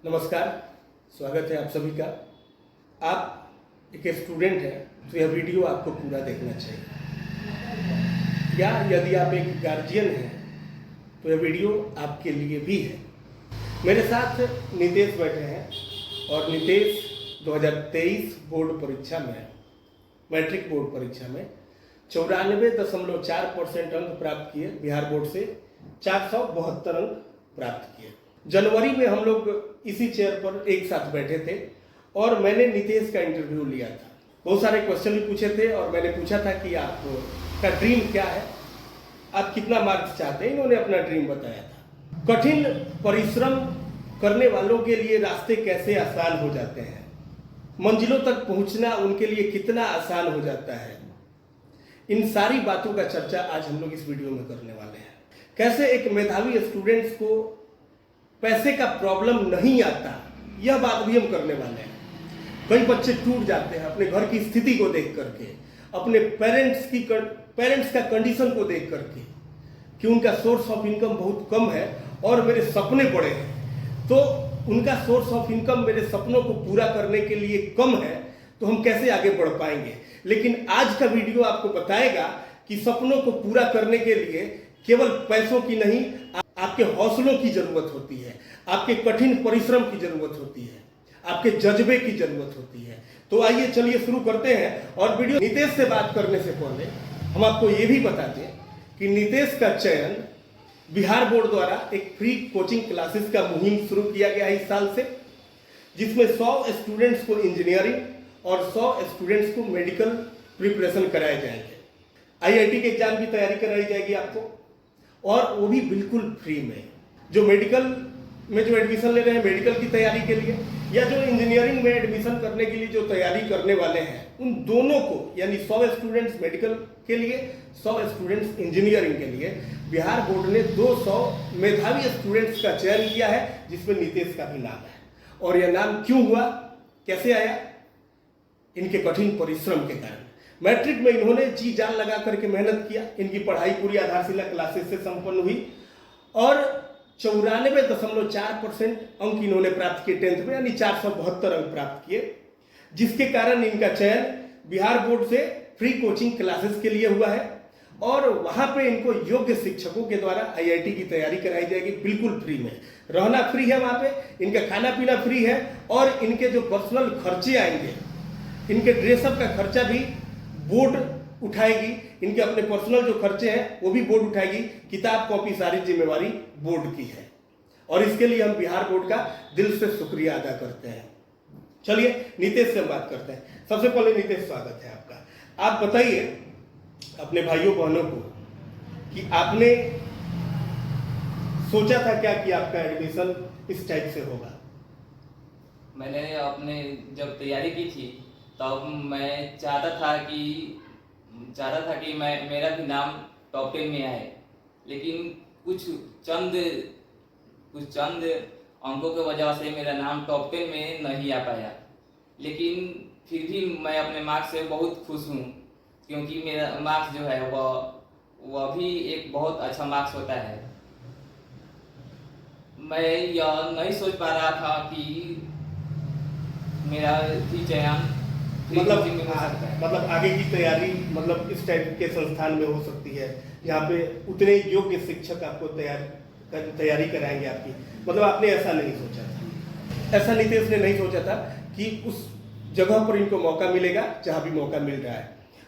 नमस्कार, स्वागत है आप सभी का। आप एक स्टूडेंट हैं तो यह वीडियो आपको पूरा देखना चाहिए, या यदि आप एक गार्जियन हैं तो यह वीडियो आपके लिए भी है। मेरे साथ नितेश बैठे हैं और नितेश 2023 बोर्ड परीक्षा में, मैट्रिक बोर्ड परीक्षा में 94.4% अंक प्राप्त किए। बिहार बोर्ड से 472 अंक प्राप्त किए। जनवरी में हम लोग इसी चेयर पर एक साथ बैठे थे और मैंने नितेश का इंटरव्यू लिया था। बहुत सारे क्वेश्चन भी पूछे थे और मैंने पूछा था कि आपका ड्रीम क्या है, आप कितना मार्क्स चाहते हैं। इन्होंने अपना ड्रीम बताया था। कठिन परिश्रम करने वालों के लिए रास्ते कैसे आसान हो जाते हैं, मंजिलों तक पहुंचना उनके लिए कितना आसान हो जाता है, इन सारी बातों का चर्चा आज हम लोग इस वीडियो में करने वाले हैं। कैसे एक मेधावी स्टूडेंट्स को पैसे का प्रॉब्लम नहीं आता, यह बात भी हम करने वाले हैं। कई बच्चे टूट जाते हैं अपने घर की स्थिति को देख करके, अपने पेरेंट्स का कंडीशन को देख करके कि उनका सोर्स ऑफ इनकम बहुत कम है और मेरे सपने बड़े हैं, तो उनका सोर्स ऑफ इनकम मेरे सपनों को पूरा करने के लिए कम है, तो हम कैसे आगे बढ़ पाएंगे। लेकिन आज का वीडियो आपको बताएगा कि सपनों को पूरा करने के लिए केवल पैसों की नहीं, आपके हौसलों की जरूरत होती है, आपके कठिन परिश्रम की जरूरत होती है, आपके जज्बे की जरूरत होती है। तो आइए चलिए शुरू करते हैं। और वीडियो नितेश से बात करने से पहले हम आपको ये भी बता दें कि नितेश का चयन बिहार बोर्ड द्वारा एक फ्री कोचिंग क्लासेस का मुहिम शुरू किया गया है इस साल से, जिसमें 100 स्टूडेंट्स को इंजीनियरिंग और 100 स्टूडेंट्स को मेडिकल प्रिपरेशन कराए जाएंगे। IIT के एग्जाम की तैयारी कराई जाएगी आपको, और वो भी बिल्कुल फ्री में। जो मेडिकल में जो एडमिशन ले रहे हैं मेडिकल की तैयारी के लिए, या जो इंजीनियरिंग में एडमिशन करने के लिए जो तैयारी करने वाले हैं, उन दोनों को, यानी 100 स्टूडेंट्स मेडिकल के लिए, 100 स्टूडेंट्स इंजीनियरिंग के लिए, बिहार बोर्ड ने 200 मेधावी स्टूडेंट्स का चयन किया है, जिसमें नितेश का भी नाम है। और यह नाम क्यों हुआ, कैसे आया? इनके कठिन परिश्रम के कारण। मैट्रिक में इन्होंने जी जान लगा करके मेहनत किया। इनकी पढ़ाई पूरी आधारशिला क्लासेस से संपन्न हुई और 94.4% अंक इन्होंने प्राप्त किए 10th में, यानी 472 अंक प्राप्त किए, जिसके कारण इनका चयन बिहार बोर्ड से फ्री कोचिंग क्लासेस के लिए हुआ है। और वहां पे इनको योग्य शिक्षकों के द्वारा IIT की तैयारी कराई जाएगी, बिल्कुल फ्री में। रहना फ्री है वहां पे, इनका खाना पीना फ्री है, और इनके जो पर्सनल खर्चे आएंगे, इनके ड्रेसअप का खर्चा भी बोर्ड उठाएगी। इनके अपने पर्सनल जो खर्चे हैं वो भी बोर्ड उठाएगी। किताब कॉपी सारी जिम्मेवारी बोर्ड की है, और इसके लिए हम बिहार बोर्ड का दिल से शुक्रिया अदा करते हैं। चलिए नितेश से हम बात करते हैं। सबसे पहले नितेश, स्वागत है आपका। आप बताइए अपने भाइयों बहनों को कि आपने सोचा था क्या कि आपका एडमिशन इस टाइप से होगा? मैंने अपने जब तैयारी की थी तब मैं चाहता था कि मेरा भी नाम टॉप 10 में आए, लेकिन कुछ चंद अंकों की वजह से मेरा नाम टॉप 10 में नहीं आ पाया। लेकिन फिर भी मैं अपने मार्क्स से बहुत खुश हूँ, क्योंकि मेरा मार्क्स जो है वह भी एक बहुत अच्छा मार्क्स होता है। मैं यह नहीं सोच पा रहा था कि मेरा भी चयन मतलब आगे की तैयारी मतलब इस टाइप के संस्थान में हो सकती है, यहाँ पे उतने योग्य शिक्षक आपको तैयारी कराएंगे आपकी। मतलब आपने ऐसा नहीं सोचा था, ऐसा नितेश ने नहीं सोचा था कि उस जगह पर इनको मौका मिलेगा जहाँ भी मौका मिल रहा है।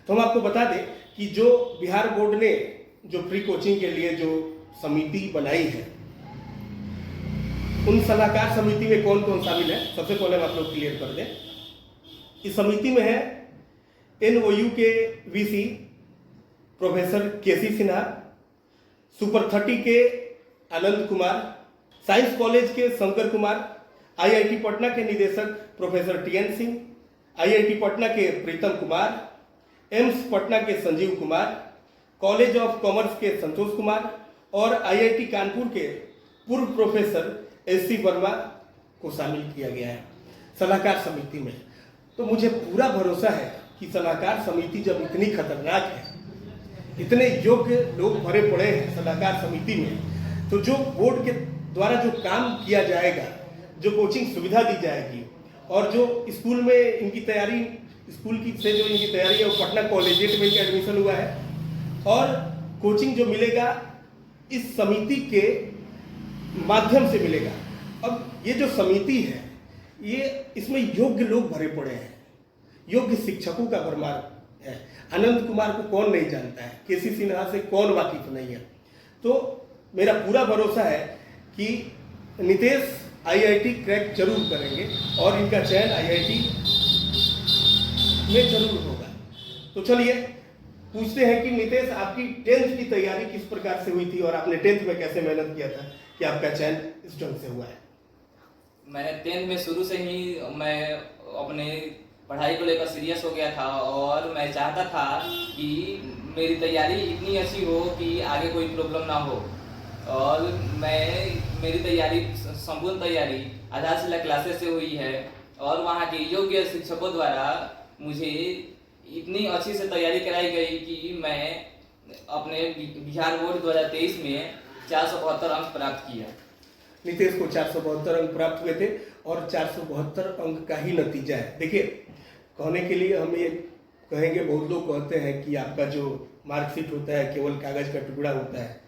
तो हम आपको बता दें कि जो बिहार बोर्ड ने जो फ्री कोचिंग के लिए जो समिति बनाई है, उन सलाहकार समिति में कौन कौन शामिल है, सबसे पहले हम आप लोग क्लियर कर दें। इस समिति में है NOU के VC professor KC Sinha, super 30 के आनंद कुमार, साइंस कॉलेज के शंकर कुमार, IIT पटना के निदेशक professor TN Singh, IIT Patna के प्रीतम कुमार, एम्स पटना के Sanjeev Kumar, college of commerce के संतोष कुमार, और IIT कानपुर के पूर्व प्रोफेसर SC वर्मा को शामिल किया गया है सलाहकार समिति में। तो मुझे पूरा भरोसा है कि सलाहकार समिति जब इतनी खतरनाक है, इतने योग्य लोग भरे पड़े हैं सलाहकार समिति में, तो जो बोर्ड के द्वारा जो काम किया जाएगा जो कोचिंग सुविधा दी जाएगी और जो स्कूल में इनकी तैयारी, स्कूल की से जो इनकी तैयारी है वो पटना कॉलेजिएट में इनका एडमिशन हुआ है और कोचिंग जो मिलेगा इस समिति के माध्यम से मिलेगा। अब ये जो समिति है ये इसमें योग्य लोग भरे पड़े हैं, योग्य शिक्षकों का भरमार है। आनंद कुमार को कौन नहीं जानता है, केसी सिन्हा से कौन वाकिफ नहीं है। तो मेरा पूरा भरोसा है कि नितेश आईआईटी क्रैक जरूर करेंगे और इनका चयन आईआईटी में जरूर होगा। तो चलिए पूछते हैं कि नितेश, आपकी 10th की तैयारी किस प्रकार से हुई थी और आपने 10th में कैसे मेहनत किया था कि आपका चयन इस ढंग से हुआ है? मैंने 10th में शुरू से ही मैं अपने पढ़ाई को लेकर सीरियस हो गया था और मैं चाहता था कि मेरी तैयारी इतनी अच्छी हो कि आगे कोई प्रॉब्लम ना हो। और मेरी तैयारी, संपूर्ण तैयारी आधारशिला क्लासेस से हुई है और वहाँ के योग्य शिक्षकों द्वारा मुझे इतनी अच्छी से तैयारी कराई गई कि मैं अपने बिहार बोर्ड 2023 में 472 अंक प्राप्त किया। नितेश को 472 अंक प्राप्त हुए थे और 472 अंक का ही नतीजा है। देखिए, कहने के लिए हम ये कहेंगे, बहुत लोग कहते हैं कि आपका जो मार्कशीट होता है केवल कागज का टुकड़ा होता है,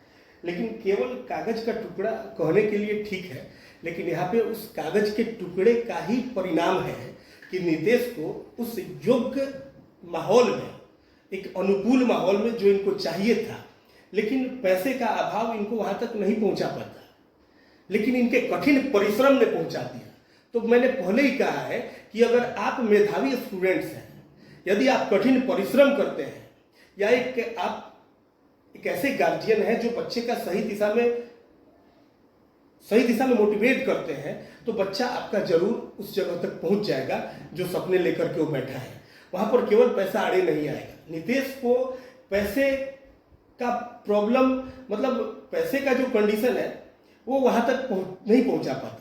लेकिन केवल कागज का टुकड़ा कहने के लिए ठीक है, लेकिन यहाँ पे उस कागज के टुकड़े का ही परिणाम है कि नितेश को उस योग्य माहौल में, एक अनुकूल माहौल में जो इनको चाहिए था, लेकिन पैसे का अभाव इनको वहाँ तक नहीं पहुँचा पाता, लेकिन इनके कठिन परिश्रम ने पहुँचा दिया। तो मैंने पहले ही कहा है कि अगर आप मेधावी स्टूडेंट्स हैं, यदि आप कठिन परिश्रम करते हैं या आप एक ऐसे गार्जियन हैं जो बच्चे का सही दिशा में मोटिवेट करते हैं, तो बच्चा आपका जरूर उस जगह तक पहुंच जाएगा जो सपने लेकर के वो बैठा है। वहां पर केवल पैसा आड़े नहीं आएगा। नितेश को पैसे का प्रॉब्लम, मतलब पैसे का जो कंडीशन है वो वहां तक नहीं पहुंचा पाता,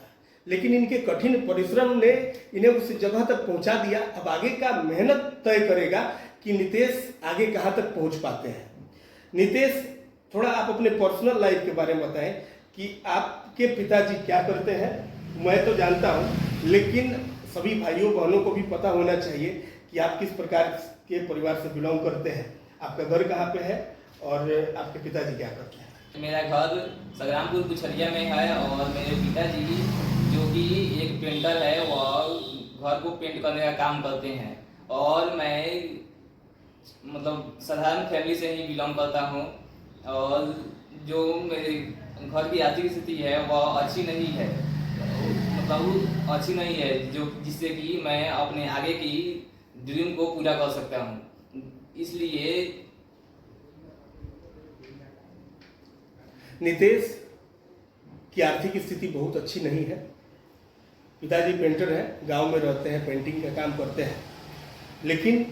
लेकिन इनके कठिन परिश्रम ने इन्हें उस जगह तक पहुंचा दिया। अब आगे का मेहनत तय करेगा कि नितेश आगे कहां तक पहुंच पाते हैं। नितेश, थोड़ा आप अपने पर्सनल लाइफ के बारे में बताएं कि आपके पिताजी क्या करते हैं। मैं तो जानता हूं, लेकिन सभी भाइयों बहनों को भी पता होना चाहिए कि आप किस प्रकार के परिवार से बिलोंग करते हैं, आपका घर कहाँ पे है और आपके पिताजी क्या करते हैं। मेरा घर संग्रामपुर कुछरिया में है और मेरे पिताजी जो कि एक पेंटर है, वह घर को पेंट करने का काम करते हैं। और मैं मतलब साधारण फैमिली से ही बिलोंग करता हूँ और जो मेरे घर की आर्थिक स्थिति है वह अच्छी नहीं है, मतलब अच्छी नहीं है, जो जिससे कि मैं अपने आगे की ड्रीम को पूरा कर सकता हूँ। इसलिए नितेश की आर्थिक स्थिति बहुत अच्छी नहीं है। पिताजी पेंटर हैं, गांव में रहते हैं, पेंटिंग का काम करते हैं, लेकिन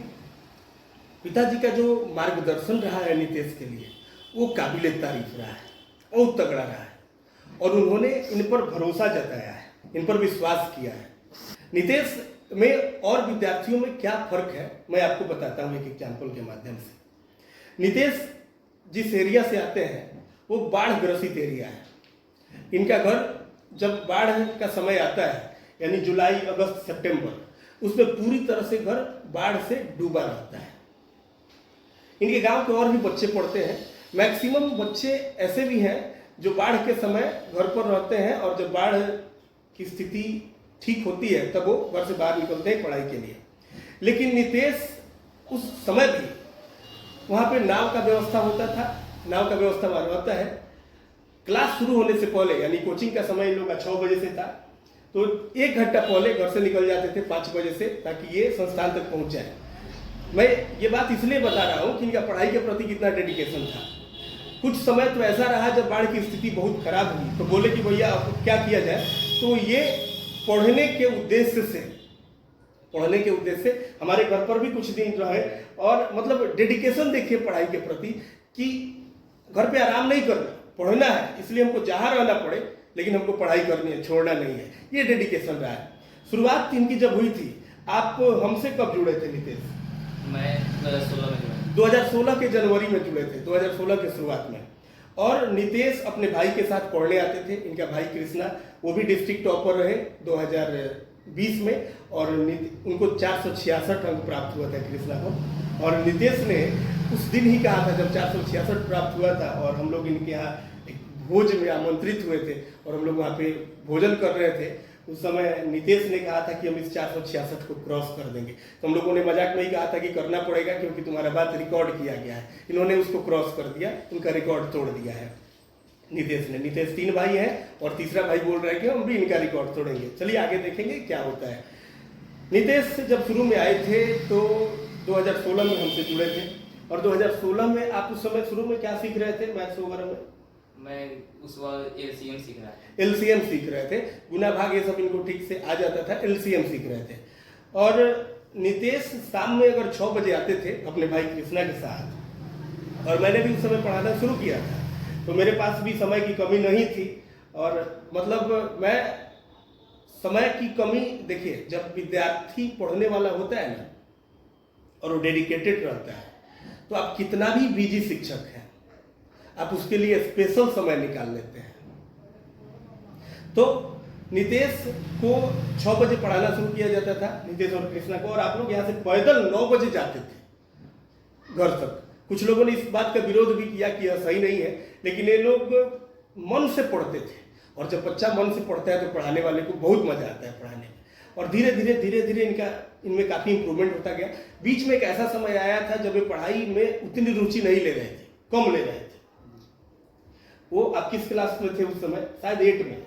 पिताजी का जो मार्गदर्शन रहा है नितेश के लिए वो काबिले तारीफ रहा है, बहुत तगड़ा रहा है और उन्होंने इन पर भरोसा जताया है, इन पर विश्वास किया है। नितेश में और विद्यार्थियों में क्या फर्क है मैं आपको बताता हूँ एक एग्जाम्पल के माध्यम से। नितेश जिस एरिया से आते हैं वो बाढ़ ग्रसित एरिया है। इनका घर जब बाढ़ का समय आता है, यानी जुलाई, अगस्त, सितंबर, उसमें पूरी तरह से घर बाढ़ से डूबा रहता है। इनके गांव के और भी बच्चे पढ़ते हैं। मैक्सिमम बच्चे ऐसे भी हैं जो बाढ़ के समय घर पर रहते हैं और जब बाढ़ की स्थिति ठीक होती है तब वो घर से बाहर निकलते हैं पढ़ाई के लिए। लेकिन नितेश उस समय भी वहाँ पे नाव का व्यवस्था होता था, नाव का व्यवस्था रहता है। क्लास शुरू होने से पहले, यानी कोचिंग का समय इन लोग का 6 बजे से था, तो 1 घंटा पहले घर से निकल जाते थे 5 बजे से, ताकि ये संस्थान तक पहुंच जाए। मैं ये बात इसलिए बता रहा हूँ कि इनका पढ़ाई के प्रति कितना डेडिकेशन था। कुछ समय तो ऐसा रहा जब बाढ़ की स्थिति बहुत खराब हुई तो बोले कि भैया अब क्या किया जाए, तो ये पढ़ने के उद्देश्य से हमारे घर पर भी कुछ दिन रहे और मतलब डेडिकेशन देखिए पढ़ाई के प्रति कि घर पे आराम नहीं करना, पढ़ना है, इसलिए हमको जहाँ रहना पड़े लेकिन हमको पढ़ाई करनी है, छोड़ना नहीं है। ये डेडिकेशन रहा है। शुरुआत इनकी जब हुई थी, आप हमसे कब जुड़े थे नितेश? मैं 2016 में जुड़ा। 2016 के जनवरी में जुड़े थे, 2016 के शुरुआत में। और नितेश अपने भाई के साथ पढ़ने आते थे। इनका भाई कृष्णा वो भी डिस्ट्रिक्ट टॉपर रहे 2020 में, और उनको 466 अंक प्राप्त हुआ था कृष्णा को। और नितेश ने उस दिन ही कहा था जब 466 प्राप्त हुआ था, और हम लोग इनके यहाँ एक भोज में आमंत्रित हुए थे और हम लोग वहाँ पे भोजन कर रहे थे। उस समय नितेश ने कहा था कि हम इस 466 को क्रॉस कर देंगे। तो हम लोगों ने मजाक में ही कहा था कि करना पड़ेगा क्योंकि तुम्हारा बात रिकॉर्ड किया गया है। इन्होंने उसको क्रॉस कर दिया, उनका रिकॉर्ड तोड़ दिया है नितेश ने। नितेश 3 भाई हैं और तीसरा भाई बोल रहा है कि हम भी इनका रिकॉर्ड तोड़ेंगे। चलिए आगे देखेंगे क्या होता है। नितेश जब शुरू में आए थे तो 2016 में हमसे जुड़े थे, और 2016 में आप उस समय शुरू में क्या सीख रहे थे मैथ्स वगैरह में? मैं उस वक्त एलसीएम सीख रहा था। एलसीएम सीख रहे थे, गुना भाग ये सब इनको ठीक से आ जाता था, एलसीएम सीख रहे थे। और नितेश शाम में अगर 6 बजे आते थे अपने भाई कृष्णा के साथ, और मैंने भी उस समय पढ़ाना शुरू किया था, तो मेरे पास भी समय की कमी नहीं थी। और मतलब मैं समय की कमी, देखिए जब विद्यार्थी पढ़ने वाला होता है ना और वो डेडिकेटेड रहता है, तो आप कितना भी बिजी शिक्षक हैं आप उसके लिए स्पेशल समय निकाल लेते हैं। तो नितेश को 6 बजे पढ़ाना शुरू किया जाता था, नितेश और कृष्णा को, और आप लोग यहाँ से पैदल 9 बजे जाते थे घर तक। कुछ लोगों ने इस बात का विरोध भी किया कि यह सही नहीं है, लेकिन ये लोग मन से पढ़ते थे, और जब बच्चा मन से पढ़ता है तो पढ़ाने वाले को बहुत मजा आता है पढ़ाने में। और धीरे धीरे इनमें काफ़ी इंप्रूवमेंट होता गया। बीच में एक ऐसा समय आया था जब ये पढ़ाई में उतनी रुचि नहीं ले रहे थे, कम ले रहे थे। वो आप किस क्लास में थे उस समय? शायद 8 में,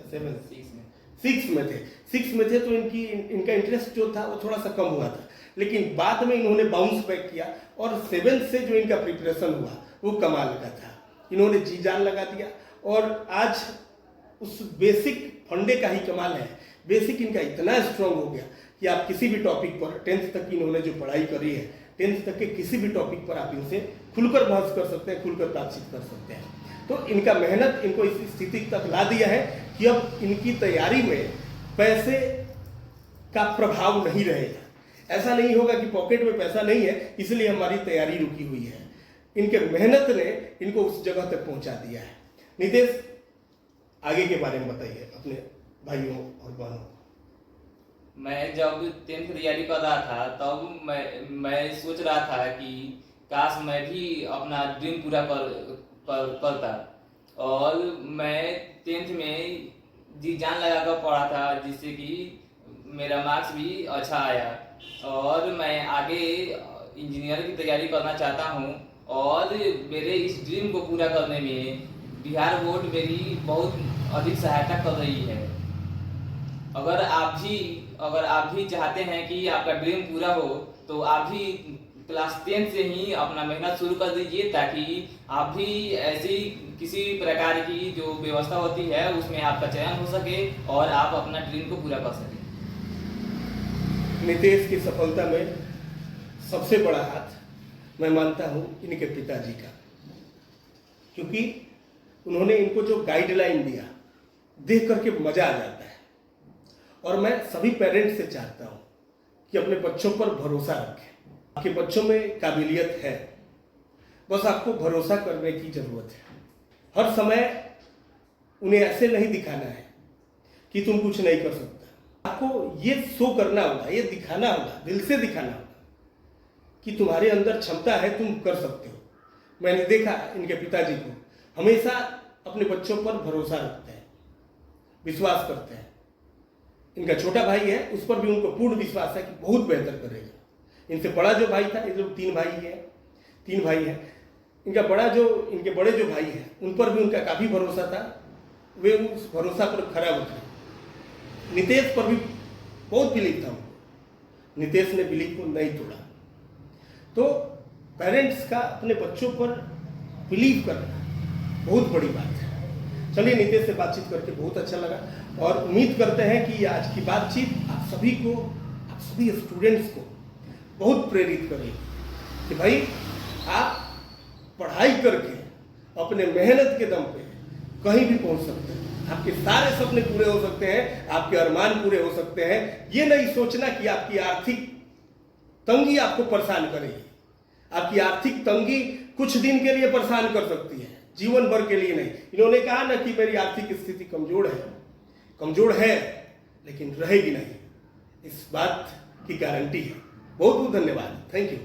7 में, 6 में थे। 6 में थे तो इनका इंटरेस्ट जो था वो थोड़ा सा कम हुआ था, लेकिन बाद में इन्होंने बाउंस बैक किया, और 7 से जो इनका प्रिपरेशन हुआ वो कमाल का था। इन्होंने जी जान लगा दिया, और आज उस बेसिक फंडे का ही कमाल है। बेसिक इनका इतना स्ट्रांग हो गया कि आप किसी भी टॉपिक पर 10th तक की इन्होंने जो पढ़ाई करी है, 10th तक के किसी भी टॉपिक पर आप इनसे खुलकर बहस कर सकते हैं, खुलकर बातचीत कर सकते हैं। तो इनका मेहनत इनको इस स्थिति तक ला दिया है कि अब इनकी तैयारी में पैसे का प्रभाव नहीं रहेगा। ऐसा नहीं होगा कि पॉकेट में पैसा नहीं है इसलिए हमारी तैयारी रुकी हुई है। इनके मेहनत ने इनको उस जगह तक पहुंचा दिया है। नितेश, आगे के बारे में बताइए अपने भाइयों और बहनों। मैं जब 10th तैयारी कर रहा था तब मैं सोच रहा था कि काश मैं भी अपना ड्रीम पूरा करता, और मैं 10th में जी जान लगा कर पढ़ा था, जिससे कि मेरा मार्क्स भी अच्छा आया। और मैं आगे इंजीनियर की तैयारी करना चाहता हूँ, और मेरे इस ड्रीम को पूरा करने में बिहार बोर्ड मेरी बहुत अधिक सहायता कर रही है। अगर आप भी चाहते हैं कि आपका ड्रीम पूरा हो, तो आप भी क्लास 10 से ही अपना मेहनत शुरू कर दीजिए, ताकि आप भी ऐसी किसी प्रकार की जो व्यवस्था होती है उसमें आपका चयन हो सके और आप अपना ड्रीम को पूरा कर सकें। नितेश की सफलता में सबसे बड़ा हाथ मैं मानता हूँ इनके पिताजी का, क्योंकि उन्होंने इनको जो गाइडलाइन दिया देख करके मजा आ जाता है। और मैं सभी पेरेंट्स से चाहता हूँ कि अपने बच्चों पर भरोसा रखें। आपके बच्चों में काबिलियत है, बस आपको भरोसा करने की जरूरत है। हर समय उन्हें ऐसे नहीं दिखाना है कि तुम कुछ नहीं कर सकता। आपको ये शो करना होगा, ये दिखाना होगा, दिल से दिखाना होगा कि तुम्हारे अंदर क्षमता है, तुम कर सकते हो। मैंने देखा इनके पिताजी को हमेशा अपने बच्चों पर भरोसा रखते हैं, विश्वास करते हैं। इनका छोटा भाई है, उस पर भी उनको पूर्ण विश्वास है कि बहुत बेहतर करेगा। इनसे बड़ा जो भाई था, ये लोग 3 भाई हैं। इनके बड़े जो भाई हैं उन पर भी उनका काफ़ी भरोसा था, वे उस भरोसा पर खरा उतरे। नितेश पर भी बहुत बिलीव था उनको, नितेश ने बिलीव को नहीं तोड़ा। तो पेरेंट्स का अपने बच्चों पर बिलीव करना बहुत बड़ी बात है। चलिए, नितेश से बातचीत करके बहुत अच्छा लगा, और उम्मीद करते हैं कि आज की बातचीत आप सभी स्टूडेंट्स को बहुत प्रेरित करेगी कि भाई आप पढ़ाई करके अपने मेहनत के दम पे कहीं भी पहुंच सकते हैं। आपके सारे सपने पूरे हो सकते हैं, आपके अरमान पूरे हो सकते हैं। ये नहीं सोचना कि आपकी आर्थिक तंगी आपको परेशान करेगी। आपकी आर्थिक तंगी कुछ दिन के लिए परेशान कर सकती है, जीवन भर के लिए नहीं। इन्होंने कहा ना कि मेरी आर्थिक स्थिति कमजोर है लेकिन रहेगी नहीं, इस बात की गारंटी है। बहुत बहुत धन्यवाद, थैंक यू।